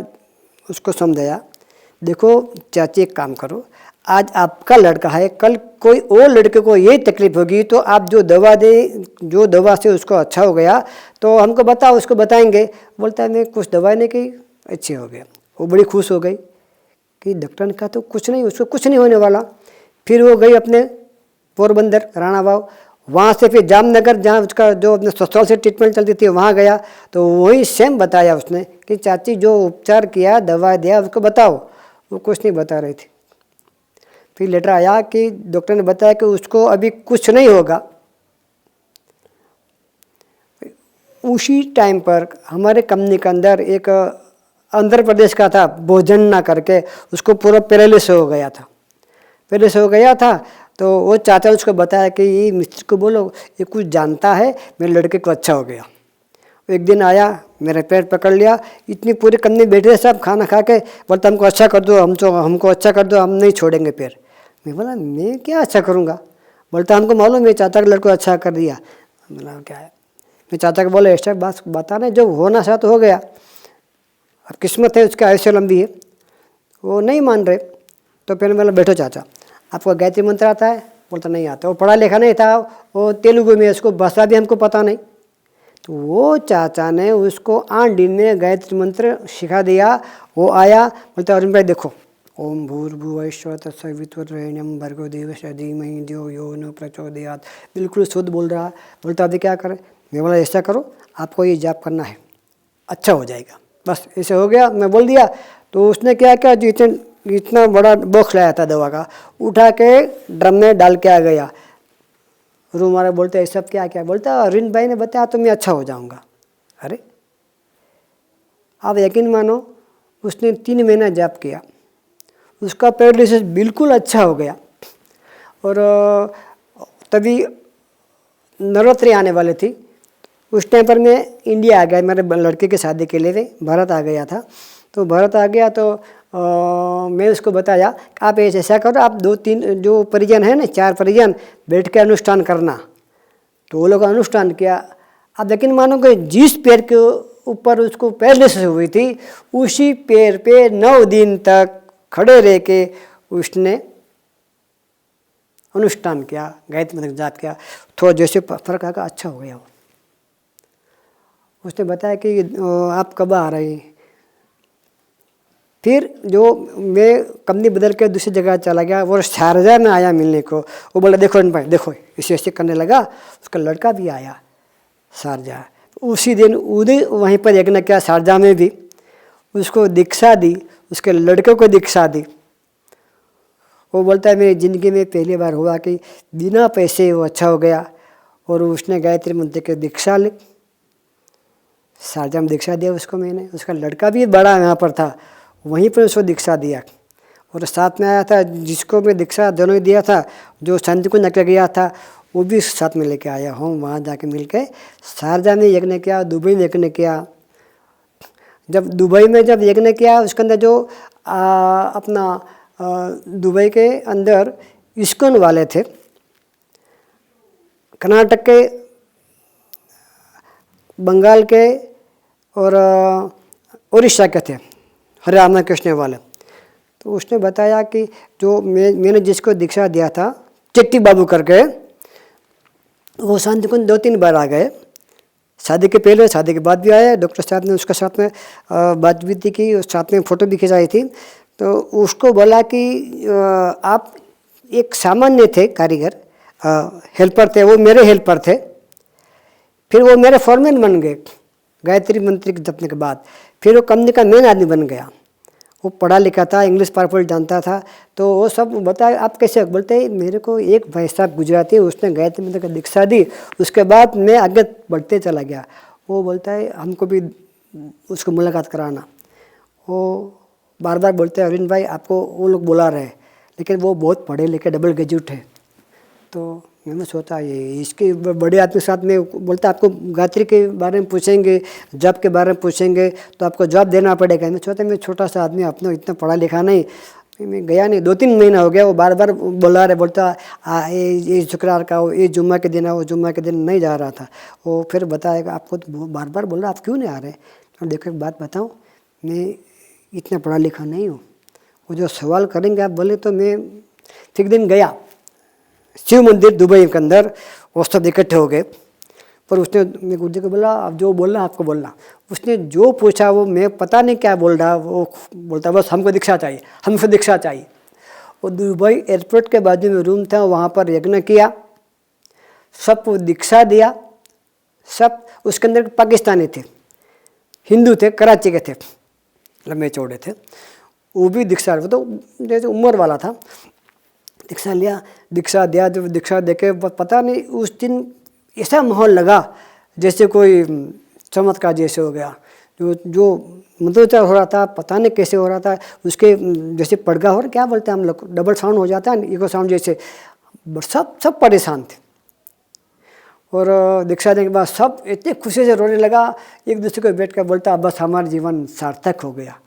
उसको समझाया, देखो चाची एक काम करो, आज आपका लड़का है, कल कोई और लड़के को यही तकलीफ होगी तो आप जो दवा दे, जो दवा से उसको अच्छा हो गया तो हमको बताओ, उसको बताएंगे। बोलता है मैं कुछ दवाई नहीं की, अच्छी हो गया। वो बड़ी खुश हो गई कि डॉक्टर ने कहा तो कुछ नहीं, उसको कुछ नहीं होने वाला। फिर वो गई अपने पोरबंदर राणा बाव, वहाँ से फिर जामनगर जहाँ उसका जो अपने ससुराल से ट्रीटमेंट चलती थी वहाँ गया तो वही सेम बताया उसने कि चाची जो उपचार किया दवा दिया उसको बताओ। वो कुछ नहीं बता रही थी। फिर लेटर आया कि डॉक्टर ने बताया कि उसको अभी कुछ नहीं होगा। उसी टाइम पर हमारे कंपनी के अंदर एक आंध्र प्रदेश का था भोजन ना करके, उसको पूरा पैरालिसिस हो गया था। पैरालिसिस हो गया था तो वो चाचा उसको बताया कि ये मिस्त्री को बोलो ये कुछ जानता है, मेरे लड़के को अच्छा हो गया। एक दिन आया, मेरा पैर पकड़ लिया, इतनी पूरी कंपनी बैठे सब खाना खा के, बोलता हमको अच्छा कर दो, हमको अच्छा कर दो, हम नहीं छोड़ेंगे पैर। मैं बोला मैं क्या अच्छा करूँगा? बोलता हमको मालूम है चाचा के लड़को अच्छा कर दिया। बोला क्या है? मैं चाचा को बोला ऐसा बात बता नहीं, जो होना था तो हो गया, अब किस्मत है उसका आयुष्य लंबी है। वो नहीं मान रहे। तो फिर बोला बैठो चाचा, आपको गायत्री मंत्र आता है? बोलता नहीं आता। वो पढ़ा लिखा नहीं था, वो तेलुगु में, उसको भाषा भी हमको पता नहीं। तो वो चाचा ने उसको 8 दिन में गायत्री मंत्र सिखा दिया। वो आया, बोलता अरुण भाई देखो, ओम भूर्भुवः स्वः तत्सवितुर्वरेण्यं भर्गो देवस्य धीमहि धियो यो न प्रचोदयात्। बिल्कुल शुद्ध बोल रहा। बोलता अभी क्या करें? मैं बोला ऐसा करो, आपको ये जाप करना है, अच्छा हो जाएगा। बस ऐसे हो गया, मैं बोल दिया। तो उसने क्या किया, इतना बड़ा बॉक्स लाया था दवा का, उठा के ड्रम में डाल के आ गया। रूम वाले बोलते ये सब क्या क्या? बोलता अरविंद भाई ने बताया तो मैं अच्छा हो जाऊंगा। अरे आप यकीन मानो, उसने 3 महीना जाप किया, उसका पैरालिसिस बिल्कुल अच्छा हो गया। और तभी नवरात्रि आने वाले थी, उस टाइम पर मैं इंडिया आ गया, मेरे लड़के की शादी के लिए भारत आ गया था। तो भारत आ गया तो मैं उसको बताया कि आप ऐसा करो, आप 2-3 जो परिजन है ना, 4 परिजन बैठ के अनुष्ठान करना। तो वो लोग अनुष्ठान किया। आप यकीन मानोगे जिस पैर के ऊपर उसको पैरालिसिस हुई थी उसी पैर पे 9 दिन तक खड़े रह के उसने अनुष्ठान किया, गायत्री मंत्र जाप किया। थोड़ा जैसे फर्क आगा अच्छा हो गया। उसने बताया कि आप कब आ रहे हैं? फिर जो मैं कंपनी बदल के दूसरी जगह चला गया, वो शारजा में आया मिलने को। वो बोला देखो भाई देखो, इसे ऐसे करने लगा। उसका लड़का भी आया शारजा। उसी दिन उधर वहीं पर यज्ञ किया शारजा में भी, उसको दीक्षा दी, उसके लड़के को दीक्षा दी। वो बोलता है मेरी ज़िंदगी में पहली बार हुआ कि बिना पैसे वो अच्छा हो गया। और उसने गायत्री मंत्र की दीक्षा ली, शारजा में दीक्षा दिया उसको मैंने। उसका लड़का भी बड़ा यहाँ पर था, वहीं पर उसको दीक्षा दिया। और साथ में आया था जिसको मैं दीक्षा दोनों दिया था, जो संत को नकर गया था वो भी साथ में लेके आया हूँ। वहाँ जाके मिल के शारजा में यज्ञ किया, दुबई में यज्ञ किया। जब दुबई में जब यज्ञ किया, उसके अंदर जो अपना दुबई के अंदर इस्कॉन वाले थे, कर्नाटक के, बंगाल के और उड़ीसा के थे, हरे रामकृष्ण वाले। तो उसने बताया कि जो मैंने जिसको दीक्षा दिया था चिट्टी बाबू करके, वो शांति कुंज 2-3 बार आ गए, शादी के पहले, शादी के बाद भी आए। डॉक्टर साहब ने उसके साथ में बात भी की, साथ में फ़ोटो भी खिंचाई थी। तो उसको बोला कि आप एक सामान्य थे कारीगर, हेल्पर थे, वो मेरे हेल्पर थे, फिर वो मेरे फॉरमैन बन गए गायत्री मंत्री के जपने के बाद। फिर वो कंपनी का मेन आदमी बन गया। वो पढ़ा लिखा था, इंग्लिश परफेक्ट जानता था। तो वो सब बताया, आप कैसे? बोलते हैं मेरे को एक भाई साहब गुजराती, उसने गायत्री मंत्र की दीक्षा दी, उसके बाद मैं आगे बढ़ते चला गया। वो बोलता है हमको भी उसको मुलाकात कराना। वो बार बार बोलते हैं अरविंद भाई आपको वो लोग बुला रहे हैं, लेकिन वो बहुत पढ़े लिखे डबल ग्रेजुएट है। तो मैंने सोचा ये इसके बड़े आदमी के साथ में बोलता आपको गायत्री के बारे में पूछेंगे, जॉब के बारे में पूछेंगे तो आपको जॉब देना पड़ेगा। मैं सोचा मैं छोटा सा आदमी, अपना इतना पढ़ा लिखा नहीं, मैं गया नहीं। 2-3 महीना हो गया, वो बार बार बुला रहे, बोलता ये शुक्रवार का हो, ये जुम्मा के दिन आओ, जुम्मा के दिन नहीं जा रहा था। वो फिर बताएगा आपको तो बार बार बोल रहा आप क्यों नहीं आ रहे? और देखो एक बात बताऊँ, मैं इतना पढ़ा लिखा नहीं हूँ, वो जो सवाल करेंगे आप बोले तो मैं। एक दिन गया शिव मंदिर दुबई के अंदर, वो सब इकट्ठे हो गए, पर उसने मैं गुरुजी को बोला आप जो बोलना आपको बोलना। उसने जो पूछा वो मैं पता नहीं क्या बोल रहा, वो बोलता बस हमको दीक्षा चाहिए, हमको दीक्षा चाहिए। वो दुबई एयरपोर्ट के बाजू में रूम था, वहाँ पर यज्ञ किया, सबको दीक्षा दिया। सब उसके अंदर पाकिस्तानी थे, हिंदू थे, कराची के थे, लंबे चौड़े थे, वो भी दीक्षा, वो तो जैसे उम्र वाला था। दीक्षा लिया, दीक्षा दिया। जब दीक्षा देके पता नहीं उस दिन ऐसा माहौल लगा जैसे कोई चमत्कार जैसे हो गया। जो मंत्रोच्चार हो रहा था पता नहीं कैसे हो रहा था, उसके जैसे पड़गा हो रहा, क्या बोलते हैं हम लोग, डबल साउंड हो जाता है, इको साउंड जैसे। सब परेशान थे। और दीक्षा देने के बाद सब इतने खुशी से रोने लगा, एक दूसरे को बैठ कर बोलता बस हमारा जीवन सार्थक हो गया।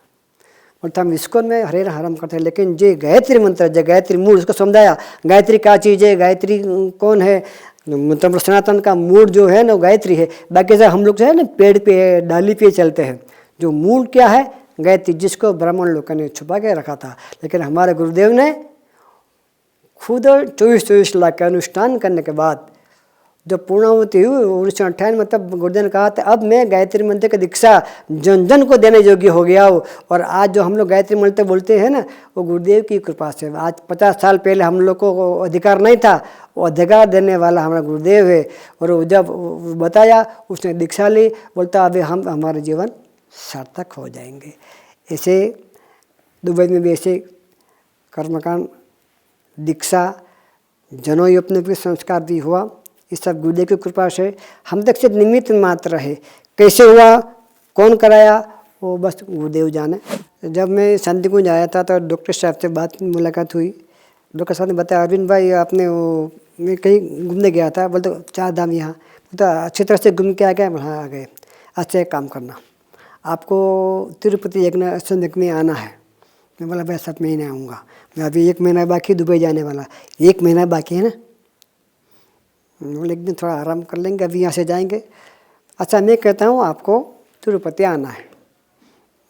बोलता हम इसको में हरे हरम करते हैं, लेकिन जो गायत्री मंत्र, जो गायत्री मूल, उसको समझाया गायत्री क्या चीज़ है, गायत्री कौन है। मतलब सनातन का मूल जो है ना गायत्री है। बाकी सब हम लोग जो है ना पेड़ पे डाली पे चलते हैं, जो मूल क्या है गायत्री, जिसको ब्राह्मण लोगों ने छुपा के रखा था। लेकिन हमारे गुरुदेव ने खुद 24-24 लाख का अनुष्ठान करने के बाद जब पूर्णाहुति हुई 1998 में, तब गुरुदेव ने कहा था अब मैं गायत्री मंत्र की दीक्षा जन जन को देने योग्य हो गया हूँ। और आज जो हम लोग गायत्री मंत्र बोलते हैं ना, वो गुरुदेव की कृपा से। आज 50 साल पहले हम लोग को अधिकार नहीं था, वो अधिकार देने वाला हमारा गुरुदेव है। और वो जब बताया, उसने दीक्षा ली, बोलता अभी हम हमारे जीवन सार्थक हो जाएंगे। ऐसे दुबई में भी ऐसे कर्मकांड, दीक्षा, जनोई अपने भी संस्कार भी हुआ। इस सब गुरुदेव की कृपा से हम तक सिर्फ निमित्त मात्र है। कैसे हुआ, कौन कराया, वो बस गुरुदेव जाने। जब मैं शांति कुंज आया था तो डॉक्टर साहब से बात मुलाकात हुई। डॉक्टर साहब ने बताया अरविंद भाई आपने वो, मैं कहीं घूमने गया था, बोलते 4 धाम यहाँ, बोलता अच्छी तरह से घूम के आ गया। हाँ आ गए। अच्छा एक काम करना, आपको तिरुपति यज्ञ में आना है। मैं बोला भाई 7 महीने आऊँगा, मैं अभी 1 महीना बाकी दुबई जाने वाला, 1 महीना बाकी है ना। बोले एक दिन थोड़ा आराम कर लेंगे, अभी यहाँ से जाएंगे। अच्छा मैं कहता हूँ आपको तिरुपति आना है।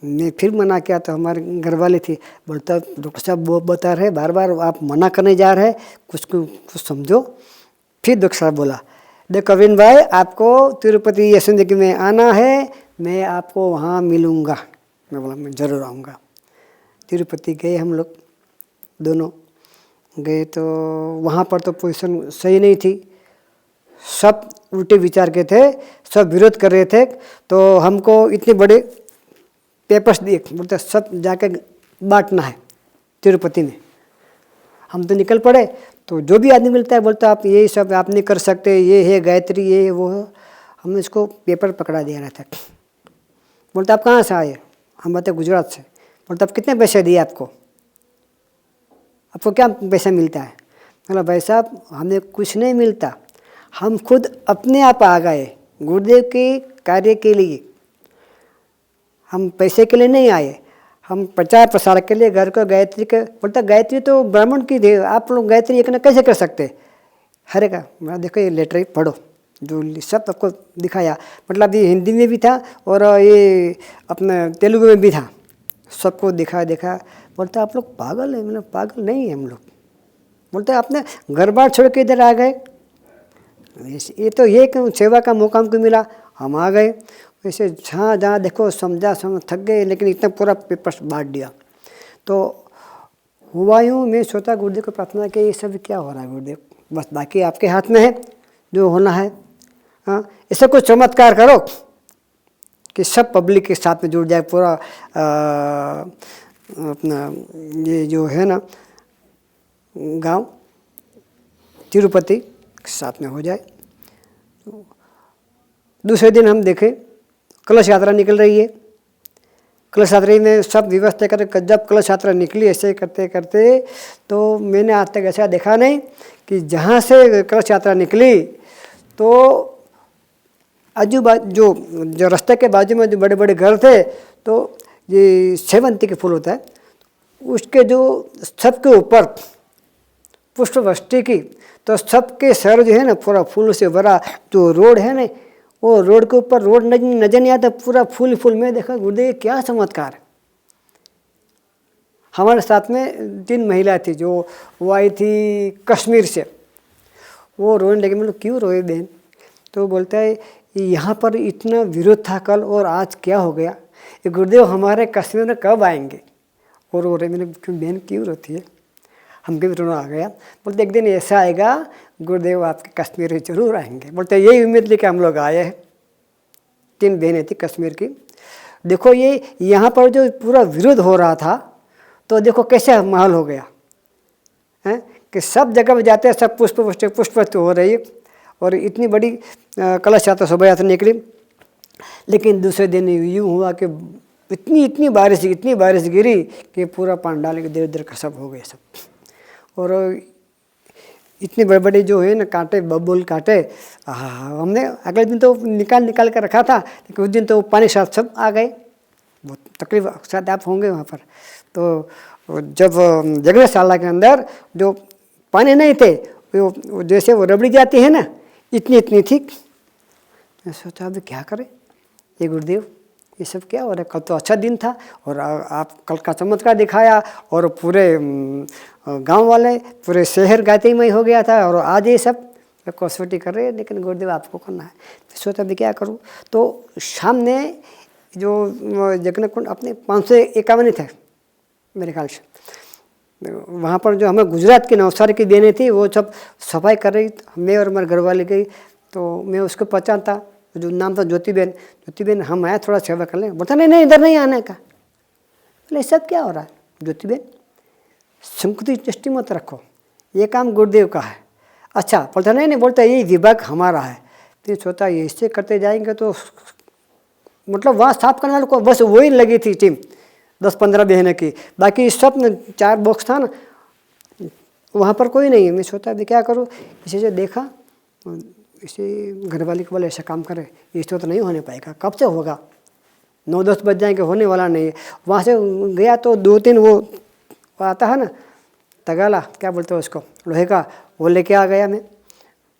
मैं फिर मना किया तो हमारे घर वाले थी, बोलता डॉक्टर साहब वो बता रहे बार बार आप मना करने जा रहे हैं, कुछ समझो। फिर डॉक्टर साहब बोला देखो अरविंद भाई आपको तिरुपति यशोदगी में आना है, मैं आपको वहाँ मिलूँगा। मैं बोला मैं ज़रूर आऊँगा। तिरुपति गए हम लोग दोनों गए, तो वहाँ पर तो पोजीशन सही नहीं थी, सब उल्टे विचार के थे, सब विरोध कर रहे थे। तो हमको इतने बड़े पेपर्स दिए, बोलते सब जाके बांटना है तिरुपति में। हम तो निकल पड़े। तो जो भी आदमी मिलता है बोलता आप ये सब आप नहीं कर सकते, ये है गायत्री, ये है वो है। हमने इसको पेपर पकड़ा दिया रहता। बोलता आप कहाँ से आए? हम बताए गुजरात से। बोलता आप कितने पैसे दिए आपको क्या पैसा मिलता है? बोला भाई साहब हमें कुछ नहीं मिलता, हम खुद अपने आप आ गए गुरुदेव के कार्य के लिए, हम पैसे के लिए नहीं आए, हम प्रचार प्रसार के लिए घर को गायत्री के। बोलता गायत्री तो ब्राह्मण की थी, आप लोग गायत्री एक कैसे कर सकते? हरे का मैं देखो ये लेटर पढ़ो, जो सब आपको दिखाया। मतलब ये हिंदी में भी था और ये अपने तेलुगु में भी था, सबको देखा। बोलता आप लोग पागल है? मतलब पागल नहीं है हम लोग। बोलते आपने घर बार छोड़ के इधर आ गए, ये तो ये कि सेवा का मौका हमको मिला, हम आ गए। वैसे जहाँ जहाँ देखो समझा थक गए, लेकिन इतना पूरा पेपर्स बांट दिया। तो हुआ यूँ, मैं सोचा गुरुदेव को प्रार्थना कि ये सब क्या हो रहा है गुरुदेव, बस बाकी आपके हाथ में है, जो होना है। हाँ, ऐसा कुछ चमत्कार करो कि सब पब्लिक के साथ में जुड़ जाए, पूरा अपना ये जो है ना गांव तिरुपति के साथ में हो जाए। दूसरे दिन हम देखें कलश यात्रा निकल रही है। कलश यात्रा में सब व्यवस्था करके जब कलश यात्रा निकली, ऐसे करते करते तो मैंने आज तक ऐसा देखा नहीं कि जहाँ से कलश यात्रा निकली तो आजू बाजू जो रास्ते के बाजू में जो बड़े बड़े घर थे, तो ये सेवंती के फूल होता है, उसके जो सबके ऊपर पुष्पवृष्टि की, तो सबके सर जो है ना पूरा फूल से भरा। जो रोड है ना, वो रोड के ऊपर रोड नजर नहीं आता, पूरा फूल फूल में देखा गुरुदेव क्या चमत्कार है। हमारे साथ में 3 महिला थी, जो वो आई थी कश्मीर से। वो रोने लगे, मतलब क्यों रोए बहन? तो बोलता है यहाँ पर इतना विरोध था कल, और आज क्या हो गया, ये गुरुदेव हमारे कश्मीर में कब आएंगे? और रो रहे। मैंने क्यों बहन क्यों रोती है? हमको भी रोना आ गया। बोलते एक दिन ऐसा आएगा गुरुदेव आपके कश्मीर में जरूर आएंगे। बोलते यही उम्मीद लेके हम लोग आए हैं। 3 बहनें थी कश्मीर की। देखो ये यहाँ पर जो पूरा विरोध हो रहा था, तो देखो कैसे माहौल हो गया है कि सब जगह पे जाते हैं, सब पुष्प हो रही है, और इतनी बड़ी कलश यात्रा शोभा यात्रा निकली। लेकिन दूसरे दिन यूँ हुआ कि इतनी बारिश गिरी कि पूरा पंडाल के देर का सब हो गए सब। और इतने बड़े बड़े जो है ना कांटे, बबूल कांटे, हमने अगले दिन तो निकाल कर रखा था, लेकिन उस दिन तो पानी साथ सब आ गए। बहुत तकलीफ शायद आप होंगे वहाँ पर। तो जब यज्ञशाला के अंदर जो पानी नहीं थे, वो जैसे वो रबड़ी जाती है ना, इतनी थी। मैं सोचा अभी क्या करें, ये गुरुदेव ये सब क्या हो रहा है? कल तो अच्छा दिन था, और आप कल का चमत्कार दिखाया, और पूरे गांव वाले, पूरे शहर गायत्रीमय हो गया था, और आज ये सब कसौटी कर रहे हैं, लेकिन गुरुदेव आपको करना है। तो सोचा अभी क्या करूं। तो सामने जो जगन्नाथ कुंड अपने 551 थे मेरे ख्याल से, वहाँ पर जो हमें गुजरात की नवसारी की बहनें थी, वो सब सफाई कर रही। मैं और मेरे घर वाले गई, तो मैं उसको पहचानता, जो नाम था ज्योति बहन, हम आए थोड़ा सेवा कर लें। बोलता नहीं इधर नहीं आने का। बोले सब क्या हो रहा है? ज्योति बहन संकुचित दृष्टि मत रखो, ये काम गुरुदेव का है। अच्छा बोलता नहीं बोलता यही विभाग हमारा है। फिर सोचा ये इससे करते जाएंगे तो मतलब वहाँ साफ करने वाले को बस वही लगी थी टीम 10-15 बहनें की, बाकी सब न 4 बॉक्स था ना, वहाँ पर कोई नहीं है। मैं सोचा अभी क्या करूँ। इसे जो देखा, इसे घर वाले को बोले ऐसा काम करे, इससे तो नहीं होने पाएगा, कब से होगा, 9-10 बज जाएंगे, होने वाला नहीं है। वहाँ से गया तो 2-3 वो आता है ना तगाला, क्या बोलते हैं उसको, लोहे का, वो लेके आ गया। मैं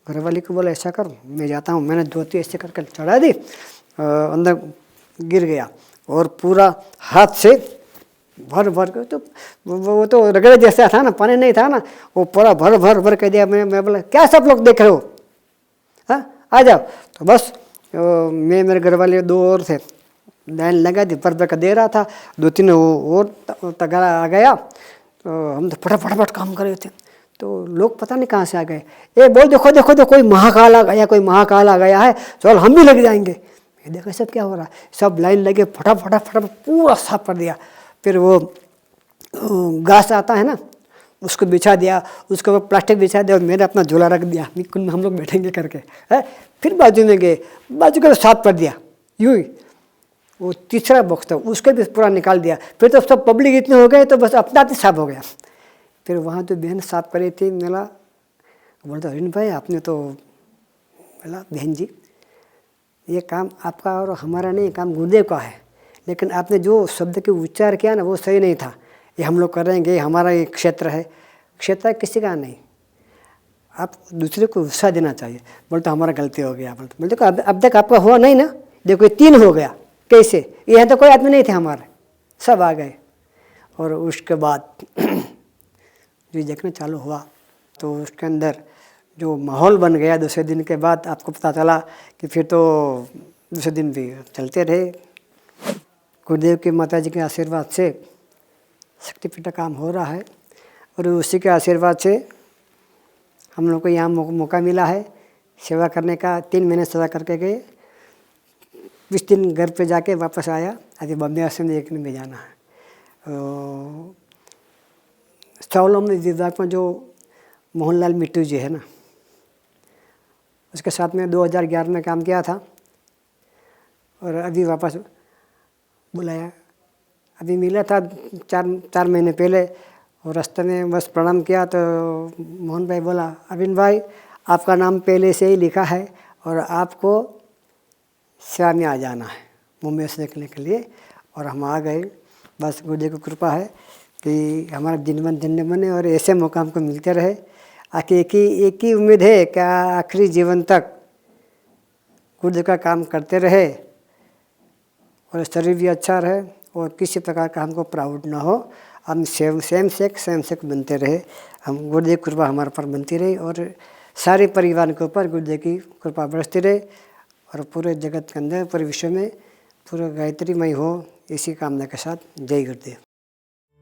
घर वाले को बोला ऐसा करूँ, मैं जाता हूँ। मैंने 2-3 ऐसे करके चढ़ा दी, अंदर गिर गया, और पूरा हाथ से भर के, तो वो तो रगड़े जैसा था ना, पानी नहीं था ना, वो पूरा भर कर दिया। मैं बोला क्या सब लोग देख रहे हो, हाँ आ जाओ। तो बस मैं मेरे घर वाले 2 और थे, लाइन लगा दी, भर का दे रहा था। 2-3 और तगड़ा आ गया, तो हम तो फटाफट काम कर रहे थे। तो लोग पता नहीं कहाँ से आ गए, ए बोल देखो कोई महाकाल आ गया है, चल हम भी लग जाएंगे। ये देखो सब क्या हो रहा है, सब लाइन लगे, फटाफट पूरा साफ कर दिया। फिर वो घास आता है ना, उसको बिछा दिया, उसके ऊपर प्लास्टिक बिछा दिया, और मैंने अपना झोला रख दिया, हम लोग बैठेंगे करके है। फिर बाजू में गए, बाजू का साफ कर दिया यूँ ही। वो तीसरा बॉक्स था, उसको भी पूरा निकाल दिया। फिर तो सब पब्लिक इतने हो गए, तो बस अपना आप साफ हो गया। फिर वहाँ जो बहन साफ करी थी, मेरा बोलता अरविंद भाई आपने तो, बोला बहन जी ये काम आपका और हमारा नहीं, काम गुरुदेव का है, लेकिन आपने जो शब्द के उच्चार किया ना वो सही नहीं था। ये हम लोग करेंगे, हमारा ये क्षेत्र है, क्षेत्र किसी का नहीं, आप दूसरे को उत्साह देना चाहिए। बोलते हमारा गलती हो गया। बोलते अब तक आपका हुआ नहीं ना, देखो 3 हो गया, कैसे, यहाँ तो कोई आदमी नहीं थे हमारे, सब आ गए। और उसके बाद जो यज्ञ चालू हुआ, तो उसके अंदर जो माहौल बन गया दूसरे दिन के बाद, आपको पता चला कि फिर तो दूसरे दिन भी चलते रहे। गुरुदेव की माता जी के आशीर्वाद से शक्तिपीठ का काम हो रहा है और उसी के आशीर्वाद से हम लोग को यहाँ मौका मिला है सेवा करने का। 3 महीने सेवा करके गए, 20 दिन घर पे जाके वापस आया। अभी बॉम्बे आश्रम देखने में जाना है। स्वावलंबन विभाग में जो मोहनलाल मिट्टू जी है ना, उसके साथ में 2011 में काम किया था और अभी वापस बुलाया। अभी मिला था 4 महीने पहले और रास्ते में बस प्रणाम किया तो मोहन भाई बोला, अरविंद भाई आपका नाम पहले से ही लिखा है और आपको सेवा में आ जाना है मुंबई से देखने के लिए। और हम आ गए। बस गुरुदेव की कृपा है कि हमारा दिन धन्य बने और ऐसे मौका हमको मिलते रहे। आके एक ही उम्मीद है कि आखिरी जीवन तक गुरुदेव का काम करते रहे और शरीर भी अच्छा रहे और किसी प्रकार का हमको प्राउड ना हो। हम स्वयं सेवक बनते रहे। हम गुरुदेव की कृपा हमारे पर बनती रही और सारे परिवार के ऊपर गुरुदेव की कृपा बरसती रहे और पूरे जगत के अंदर, पूरे विश्व में पूरा गायत्रीमय हो, इसी कामना के साथ जय गुरुदेव।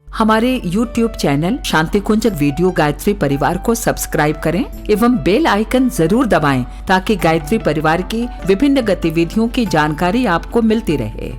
हमारे YouTube चैनल शांति कुंज वीडियो गायत्री परिवार को सब्सक्राइब करें एवं बेल आइकन जरूर दबाएं ताकि गायत्री परिवार की विभिन्न गतिविधियों की जानकारी आपको मिलती रहे।